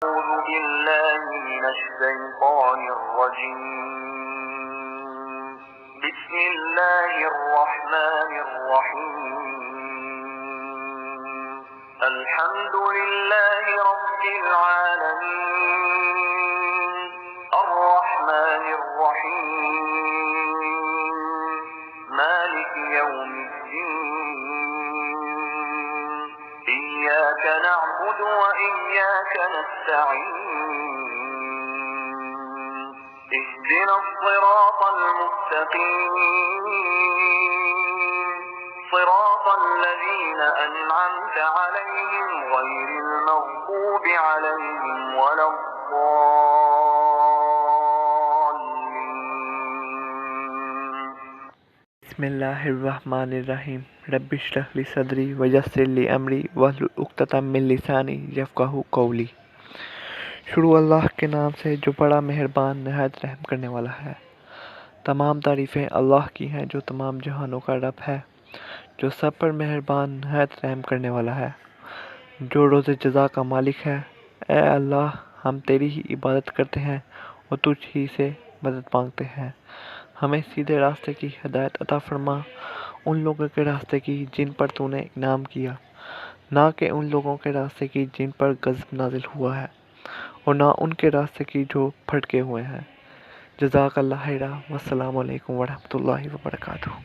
أعوذ بالله من الشيطان الرجيم بسم الله الرحمن الرحيم الحمد لله رب العالمين الرحمن الرحيم مالك يوم الدين إياك نعبد وإياك نستعين اهدنا الصراط المستقيم صراط الذين أنعمت عليهم غير المغضوب عليهم ولا الضالين बिस्मिल्लाहिर्रहमानिर्रहीम रब्बि इश्रह ली सदरी वयस्सिर ली अमरी वहलुल उक़्दतम मिन लिसानी यफ़क़हू क़ौली। शुरू अल्लाह के नाम से जो बड़ा मेहरबान नहायत रहम करने वाला है। तमाम तारीफ़ें अल्लाह की हैं जो तमाम जहानों का रब है, जो सब पर मेहरबान नहायत रहम करने वाला है, जो रोज़े जज़ा का मालिक है। ए अल्लाह, हम तेरी ही इबादत करते हैं और तुझ ही से मदद मांगते हैं। हमें सीधे रास्ते की हिदायत अता फरमा, उन लोगों के रास्ते की जिन पर तूने इनाम किया, ना कि उन लोगों के रास्ते की जिन पर गज़ब नाजिल हुआ है, और ना उनके रास्ते की जो भटके हुए हैं। जज़ाकल्लाह खैरा। वस्सलामु अलैकुम वरहमतुल्लाहि वबरकातुहू।